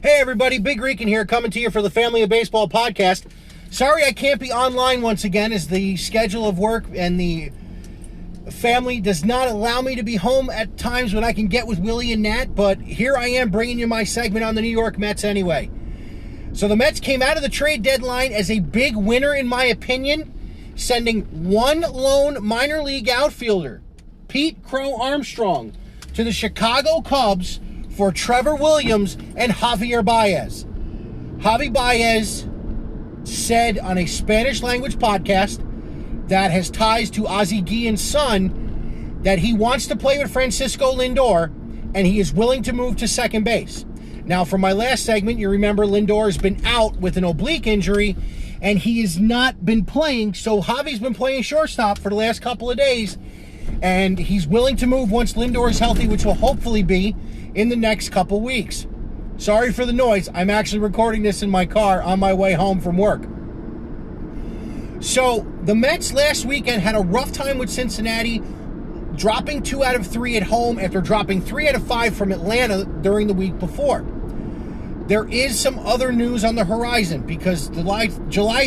Hey everybody, Big Rican here, coming to you for the Family of Baseball podcast. Sorry I can't be online once again, as the schedule of work and the family does not allow me to be home at times when I can get with Willie and Nat, but here I am bringing you my segment on the New York Mets anyway. So the Mets came out of the trade deadline as a big winner in my opinion, sending one lone minor league outfielder, Pete Crow Armstrong, to the Chicago Cubs for Trevor Williams and Javier Baez. Javi Baez said on a Spanish language podcast that has ties to Ozzie Guillen's son that he wants to play with Francisco Lindor and he is willing to move to second base. Now, from my last segment, you remember Lindor has been out with an oblique injury and he has not been playing, so Javi's been playing shortstop for the last couple of days, and he's willing to move once Lindor is healthy, which will hopefully be in the next couple weeks. Sorry for the noise. I'm actually recording this in my car on my way home from work. So, the Mets last weekend had a rough time with Cincinnati, dropping 2 out of 3 at home after dropping 3 out of 5 from Atlanta during the week before. There is some other news on the horizon because July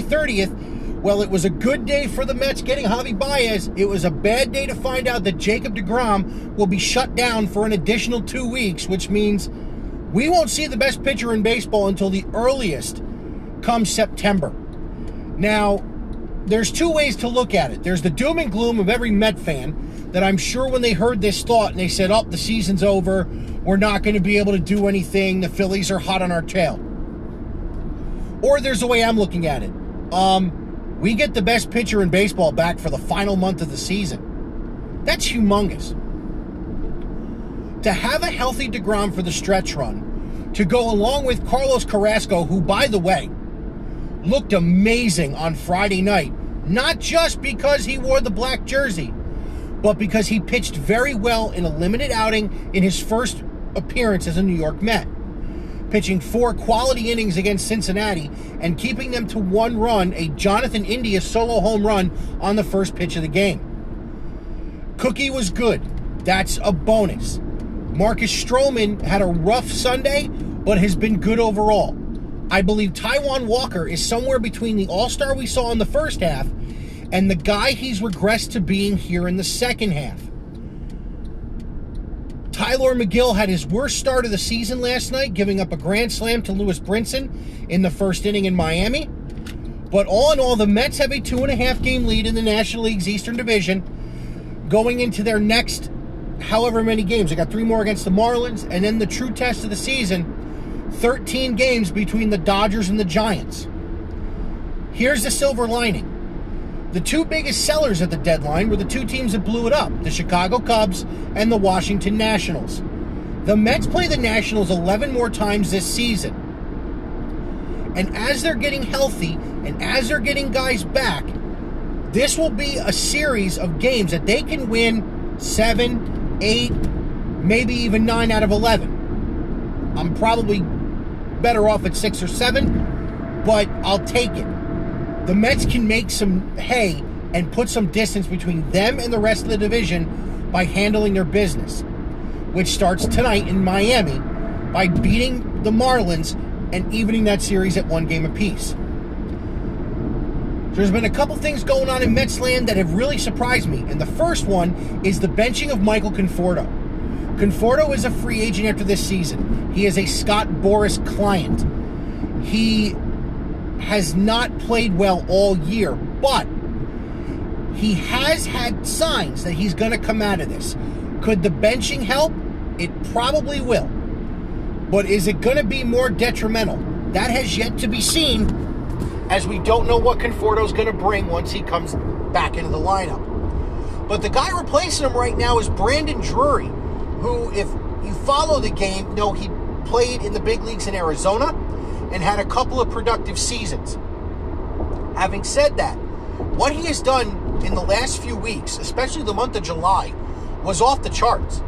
30th, well, it was a good day for the Mets getting Javi Baez. It was a bad day to find out that Jacob deGrom will be shut down for an additional 2 weeks, which means we won't see the best pitcher in baseball until the earliest come September. Now, there's 2 ways to look at it. There's the doom and gloom of every Met fan that I'm sure when they heard this thought and they said, oh, the season's over, we're not going to be able to do anything, the Phillies are hot on our tail. Or there's the way I'm looking at it. We get the best pitcher in baseball back for the final month of the season. That's humongous. To have a healthy deGrom for the stretch run, to go along with Carlos Carrasco, who, by the way, looked amazing on Friday night, not just because he wore the black jersey, but because he pitched very well in a limited outing in his first appearance as a New York Met, pitching 4 quality innings against Cincinnati and keeping them to 1 run, a Jonathan India solo home run on the first pitch of the game. Cookie was good. That's a bonus. Marcus Stroman had a rough Sunday, but has been good overall. I believe Taijuan Walker is somewhere between the all-star we saw in the first half and the guy he's regressed to being here in the second half. Tyler McGill had his worst start of the season last night, giving up a grand slam to Lewis Brinson in the first inning in Miami. But all in all, the Mets have a 2.5 game lead in the National League's Eastern Division going into their next however many games. They got 3 more against the Marlins, and then the true test of the season, 13 games between the Dodgers and the Giants. Here's the silver lining. The 2 biggest sellers at the deadline were the 2 teams that blew it up, the Chicago Cubs and the Washington Nationals. The Mets play the Nationals 11 more times this season. And as they're getting healthy and as they're getting guys back, this will be a series of games that they can win 7, 8, maybe even 9 out of 11. I'm probably better off at 6 or 7, but I'll take it. The Mets can make some hay and put some distance between them and the rest of the division by handling their business, which starts tonight in Miami by beating the Marlins and evening that series at 1 game apiece. There's been a couple things going on in Mets land that have really surprised me, and the first one is the benching of Michael Conforto. Conforto is a free agent after this season. He is a Scott Boras client. He has not played well all year, but he has had signs that he's going to come out of this. Could the benching help? It probably will. But is it going to be more detrimental? That has yet to be seen, as we don't know what Conforto's going to bring once he comes back into the lineup. But the guy replacing him right now is Brandon Drury, who, if you follow the game, know he played in the big leagues in Arizona and had a couple of productive seasons. Having said that, what he has done in the last few weeks, especially the month of July, was off the charts.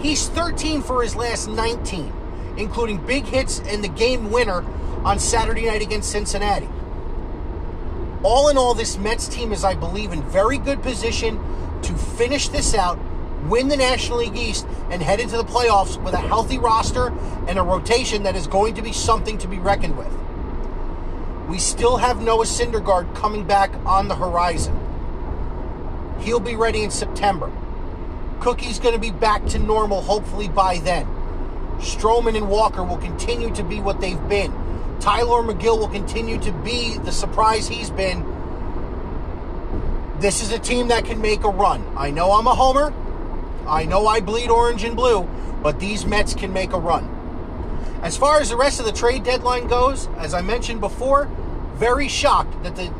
He's 13 for his last 19, including big hits and the game winner on Saturday night against Cincinnati. All in all, this Mets team is, I believe, in very good position to finish this out win the National League East, and head into the playoffs with a healthy roster and a rotation that is going to be something to be reckoned with. We still have Noah Syndergaard coming back on the horizon. He'll be ready in September. Cookie's going to be back to normal hopefully by then. Stroman and Walker will continue to be what they've been. Tyler McGill will continue to be the surprise he's been. This is a team that can make a run. I know I'm a homer. I know I bleed orange and blue, but these Mets can make a run. As far as the rest of the trade deadline goes, as I mentioned before, very shocked that the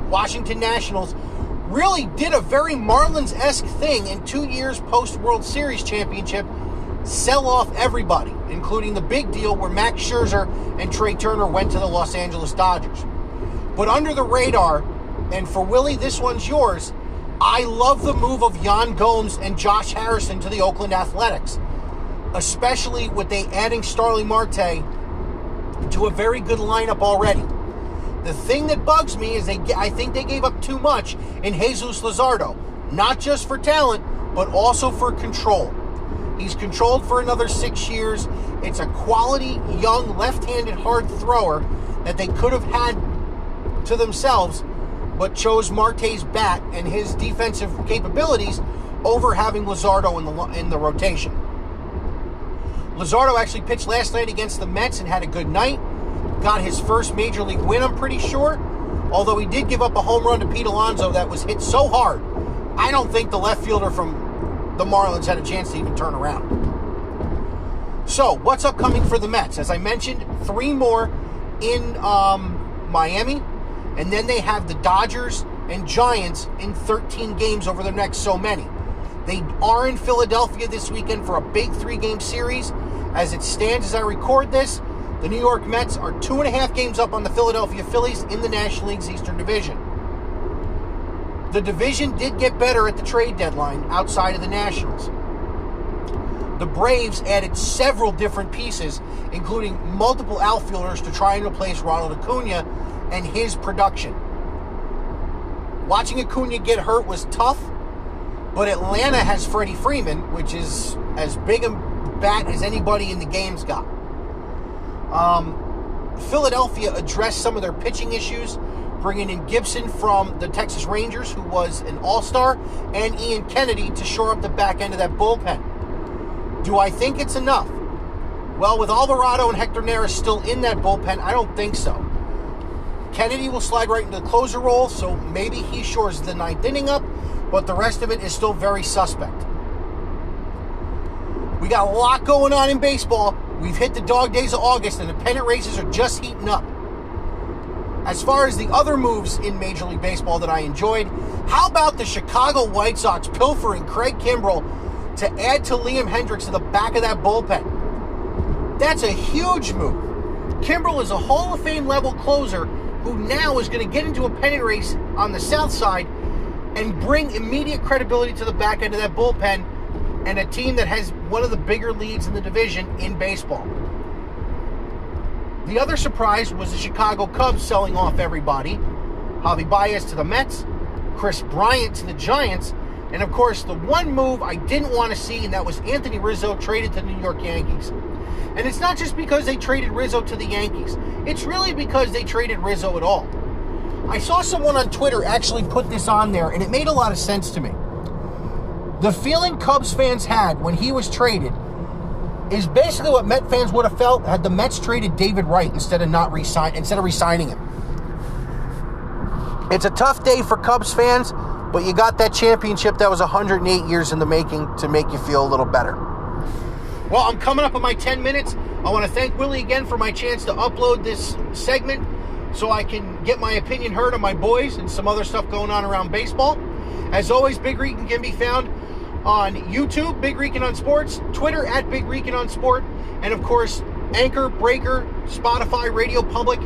Washington Nationals really did a very Marlins-esque thing in 2 years post-World Series championship, sell off everybody, including the big deal where Max Scherzer and Trey Turner went to the Los Angeles Dodgers. But under the radar, and for Willie, this one's yours, I love the move of Yan Gomes and Josh Harrison to the Oakland Athletics, especially with they adding Starling Marte to a very good lineup already. The thing that bugs me is I think they gave up too much in Jesus Luzardo, not just for talent, but also for control. He's controlled for another 6 years. It's a quality, young, left-handed hard thrower that they could have had to themselves, but chose Marte's bat and his defensive capabilities over having Luzardo in the rotation. Luzardo actually pitched last night against the Mets and had a good night. Got his first major league win, I'm pretty sure. Although he did give up a home run to Pete Alonso that was hit so hard, I don't think the left fielder from the Marlins had a chance to even turn around. So, what's upcoming for the Mets? As I mentioned, 3 more in Miami, and then they have the Dodgers and Giants in 13 games over the next so many. They are in Philadelphia this weekend for a big 3-game series. As it stands as I record this, the New York Mets are 2.5 games up on the Philadelphia Phillies in the National League's Eastern Division. The division did get better at the trade deadline outside of the Nationals. The Braves added several different pieces, including multiple outfielders to try and replace Ronald Acuna and his production. Watching Acuna get hurt was tough, but Atlanta has Freddie Freeman, which is as big a bat as anybody in the game's got. Philadelphia addressed some of their pitching issues, bringing in Gibson from the Texas Rangers, who was an all-star, and Ian Kennedy to shore up the back end of that bullpen. Do I think it's enough? Well, with Alvarado and Hector Neris still in that bullpen, I don't think so. Kennedy will slide right into the closer role, so maybe he shores the 9th inning up, but the rest of it is still very suspect. We got a lot going on in baseball. We've hit the dog days of August, and the pennant races are just heating up. As far as the other moves in Major League Baseball that I enjoyed, how about the Chicago White Sox pilfering Craig Kimbrell to add to Liam Hendriks to the back of that bullpen? That's a huge move. Kimbrell is a Hall of Fame level closer who now is going to get into a pennant race on the south side and bring immediate credibility to the back end of that bullpen and a team that has one of the bigger leads in the division in baseball. The other surprise was the Chicago Cubs selling off everybody. Javi Baez to the Mets, Chris Bryant to the Giants, and of course the one move I didn't want to see, and that was Anthony Rizzo traded to the New York Yankees. And it's not just because they traded Rizzo to the Yankees. It's really because they traded Rizzo at all. I saw someone on Twitter actually put this on there, and it made a lot of sense to me. The feeling Cubs fans had when he was traded is basically what Met fans would have felt had the Mets traded David Wright instead of re-signing him. It's a tough day for Cubs fans, but you got that championship that was 108 years in the making to make you feel a little better. Well, I'm coming up on my 10 minutes. I want to thank Willie again for my chance to upload this segment so I can get my opinion heard on my boys and some other stuff going on around baseball. As always, Big Rican can be found on YouTube, Big Rican on Sports, Twitter at Big Rican on Sport, and of course, Anchor, Breaker, Spotify, Radio Public,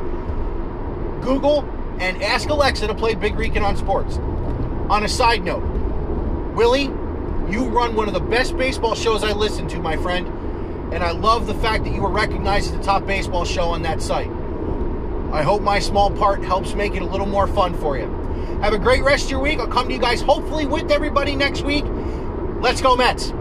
Google, and ask Alexa to play Big Rican on Sports. On a side note, Willie, you run one of the best baseball shows I listen to, my friend, and I love the fact that you were recognized as the top baseball show on that site. I hope my small part helps make it a little more fun for you. Have a great rest of your week. I'll come to you guys hopefully with everybody next week. Let's go Mets.